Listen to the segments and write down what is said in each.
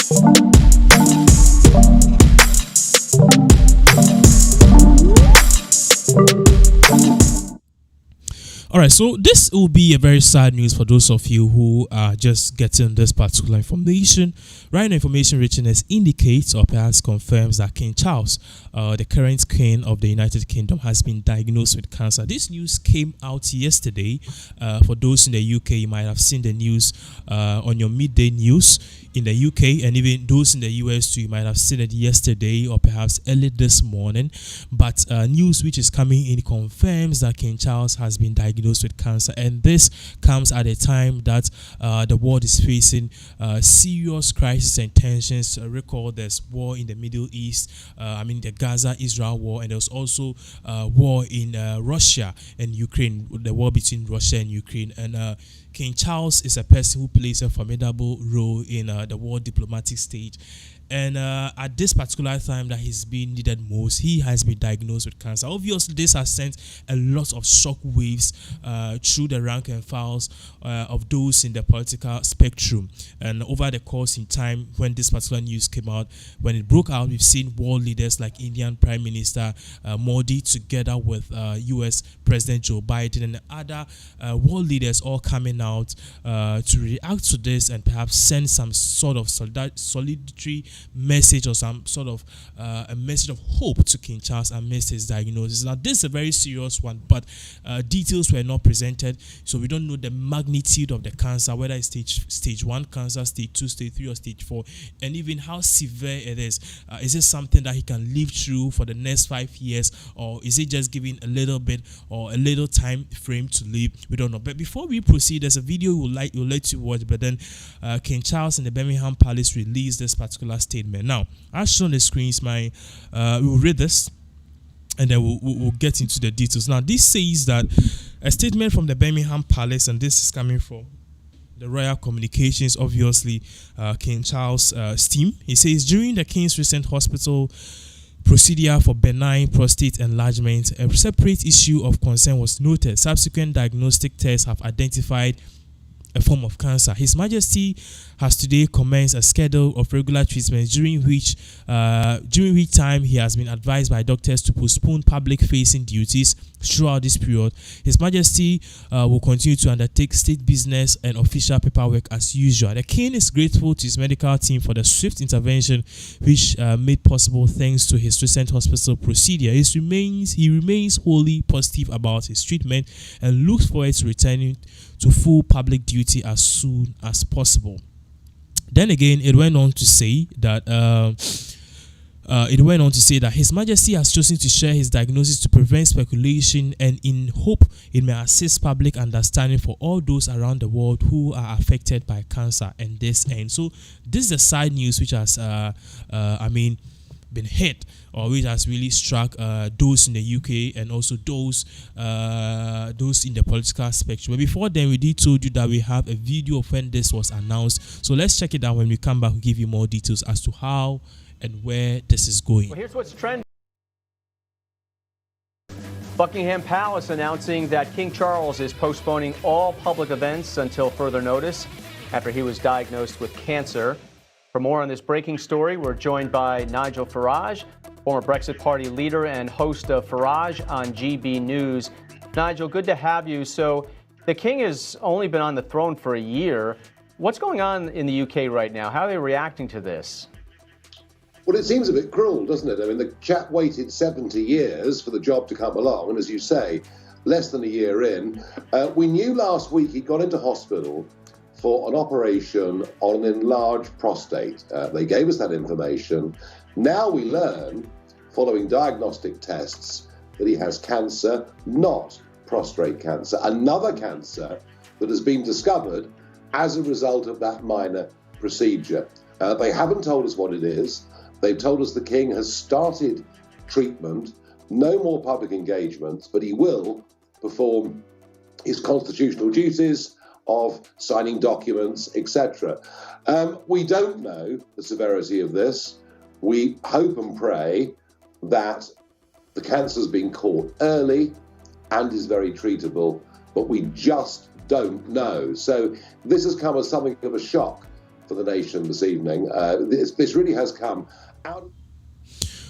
All right, so this will be a very sad news for those of you who are just getting this particular information. Right now, information richness indicates or perhaps confirms that King Charles, the current king of the United Kingdom, has been diagnosed with cancer. This news came out yesterday. For those in the UK, you might have seen the news on your midday news in the UK, and even those in the US too, you might have seen it yesterday or perhaps early this morning. But news which is coming in confirms that King Charles has been diagnosed with cancer, and this comes at a time that the world is facing serious crisis and tensions. Recall there's war in the Middle East, the Gaza-Israel war, and there's also war in Russia and Ukraine, the war between Russia and Ukraine. And King Charles is a person who plays a formidable role in the world diplomatic stage. And at this particular time that he's being needed most, he has been diagnosed with cancer. Obviously, this has sent a lot of shock waves through the rank and files of those in the political spectrum. And over the course in time, when this particular news came out, when it broke out, we've seen world leaders like Indian Prime Minister Modi together with US President Joe Biden and other world leaders all coming out to react to this and perhaps send some sort of solidarity message or some sort of a message of hope to King Charles amidst his diagnosis. Now, this is a very serious one, but details were not presented, so we don't know the magnitude of the cancer, whether it's stage 1 cancer, stage 2, stage 3, or stage 4, and even how severe it is. Is it something that he can live through for the next 5 years, or is it just giving a little bit or a little time frame to live? We don't know. But before we proceed, there's a video we'll let you watch. But then King Charles in the Birmingham Palace released this particular statement. Now, as shown on the screens, we'll read this and then we'll get into the details. Now, this says that a statement from the Birmingham Palace, and this is coming from the Royal Communications, obviously, King Charles' team. He says, during the King's recent hospital procedure for benign prostate enlargement, a separate issue of concern was noted. Subsequent diagnostic tests have identified a form of cancer. His Majesty has today commenced a schedule of regular treatments during which time he has been advised by doctors to postpone public-facing duties throughout this period. His Majesty will continue to undertake state business and official paperwork as usual. The King is grateful to his medical team for the swift intervention which made possible thanks to his recent hospital procedure. He remains wholly positive about his treatment and looks forward to returning to full public duty as soon as possible. Then again, it went on to say that His Majesty has chosen to share his diagnosis to prevent speculation and in hope it may assist public understanding for all those around the world who are affected by cancer and this end. So this is the side news which has been hit, or which has really struck those in the UK and also those in the political spectrum. But before then, we did told you that we have a video of when this was announced. So let's check it out. When we come back, we'll give you more details as to how and where this is going. Well, here's what's trending. Buckingham Palace announcing that King Charles is postponing all public events until further notice after he was diagnosed with cancer. For more on this breaking story, we're joined by Nigel Farage, former Brexit Party leader and host of Farage on GB News. Nigel, good to have you. So the King has only been on the throne for a year. What's going on in the UK right now? How are they reacting to this? Well, it seems a bit cruel, doesn't it? I mean, the chap waited 70 years for the job to come along, and as you say, less than a year in. We knew last week he got into hospital for an operation on an enlarged prostate. They gave us that information. Now we learn, following diagnostic tests, that he has cancer, not prostate cancer, another cancer that has been discovered as a result of that minor procedure. They haven't told us what it is. They've told us the King has started treatment, no more public engagements, but he will perform his constitutional duties of signing documents, etc. We don't know the severity of this. We hope and pray that the cancer's been caught early and is very treatable, but we just don't know. So this has come as something of a shock for the nation this evening. This really has come out.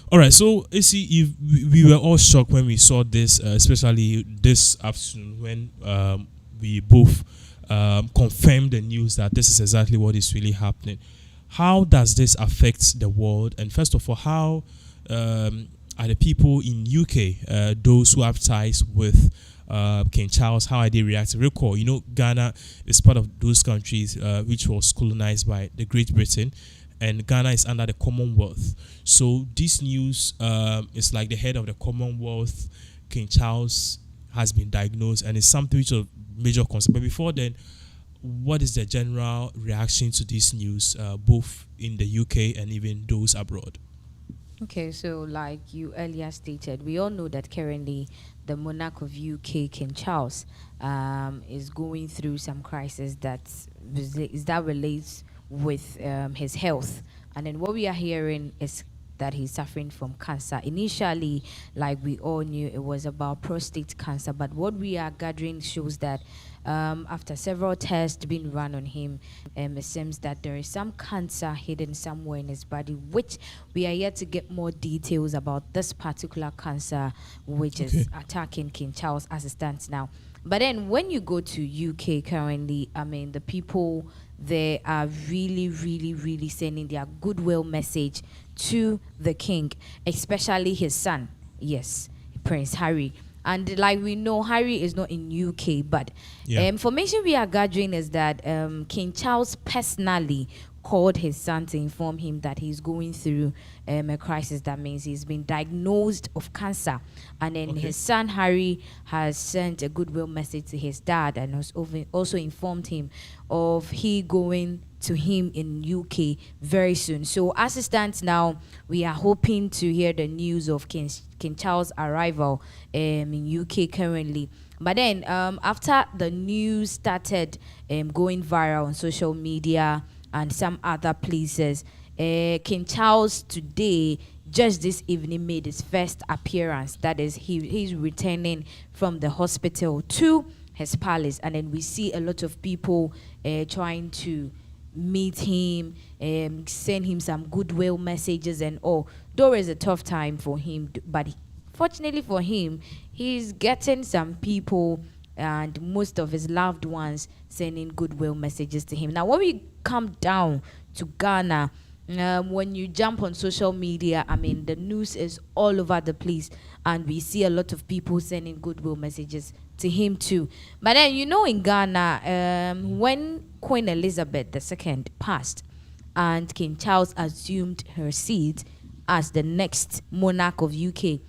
All right, so you see, if we were all shocked when we saw this, especially this afternoon when we both confirmed the news that this is exactly what is really happening. How does this affect the world? And first of all, how are the people in UK, those who have ties with King Charles, how are they reacting? Recall, Ghana is part of those countries which was colonized by the Great Britain, and Ghana is under the Commonwealth. So this news is like the head of the Commonwealth, King Charles, has been diagnosed, and it's something which is of major concern. But before then, what is the general reaction to this news, both in the UK and even those abroad? Okay, so like you earlier stated, we all know that currently the monarch of UK, King Charles, is going through some crisis that relates with his health. And then what we are hearing is that he's suffering from cancer. Initially, like we all knew, it was about prostate cancer, but what we are gathering shows that after several tests being run on him, it seems that there is some cancer hidden somewhere in his body, which we are yet to get more details about this particular cancer, which is attacking King Charles as it stands now. But then when you go to UK currently, I mean, the people there are really, really, really sending their goodwill message to the king, especially his son, yes, Prince Harry. And like we know, Harry is not in UK, but information we are gathering is that King Charles personally called his son to inform him that he's going through a crisis. That means he's been diagnosed of cancer. And then his son Harry has sent a goodwill message to his dad and has also informed him of he going to him in UK very soon. So as it stands now, we are hoping to hear the news of King Charles' arrival in UK currently. But then after the news started going viral on social media and some other places, King Charles today, just this evening, made his first appearance. That is, he's returning from the hospital to his palace. And then we see a lot of people trying to meet him, send him some goodwill messages and all. Though it's a tough time for him, but fortunately for him, he's getting some people and most of his loved ones sending goodwill messages to him. Now, when we come down to Ghana, when you jump on social media, I mean, the news is all over the place, and we see a lot of people sending goodwill messages to him too. But then, in Ghana, when Queen Elizabeth II passed and King Charles assumed her seat as the next monarch of UK,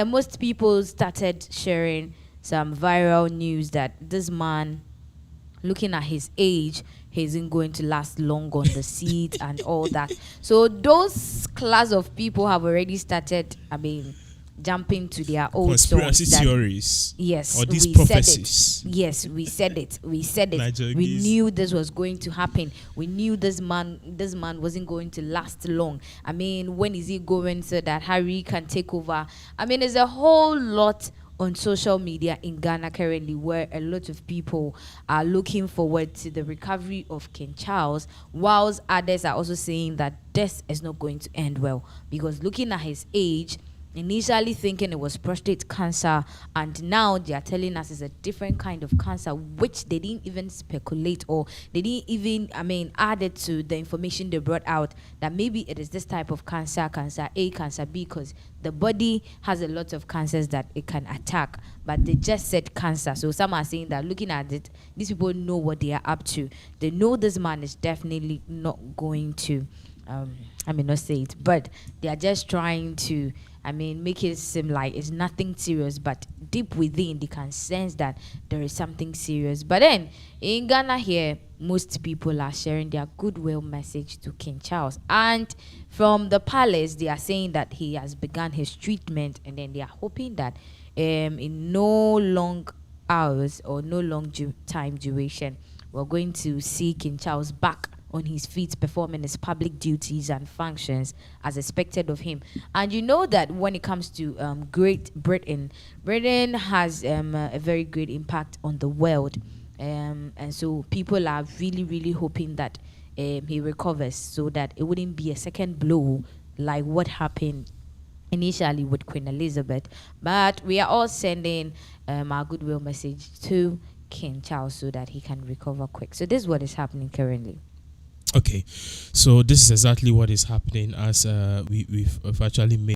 most people started sharing some viral news that this man, looking at his age, he isn't going to last long on the seat and all that. So those class of people have already started, jumping to their old conspiracy songs theories. Yes, or these we prophecies. said it. Yes, we said it. We said it. Nigel We Geese. knew this was going to happen. We knew this man wasn't going to last long. When is he going so that Harry can take over? There's a whole lot on social media in Ghana currently where a lot of people are looking forward to the recovery of King Charles, whilst others are also saying that this is not going to end well, because looking at his age, initially thinking it was prostate cancer, and now they are telling us it's a different kind of cancer, which they didn't even speculate, or they didn't even add it to the information they brought out, that maybe it is this type of cancer A, cancer B, because the body has a lot of cancers that it can attack, but they just said cancer. So some are saying that looking at it, these people know what they are up to. They know this man is definitely not going to not say it, but they are just trying to make it seem like it's nothing serious, but deep within they can sense that there is something serious. But then in Ghana here, most people are sharing their goodwill message to King Charles, and from the palace they are saying that he has begun his treatment, and then they are hoping that in no long hours or no long time duration, we're going to see King Charles back on his feet, performing his public duties and functions as expected of him. And you know that when it comes to Great Britain, Britain has a very great impact on the world. And so people are really, really hoping that he recovers, so that it wouldn't be a second blow like what happened initially with Queen Elizabeth. But we are all sending our goodwill message to King Charles so that he can recover quick. So this is what is happening currently. Okay, so this is exactly what is happening as we've actually made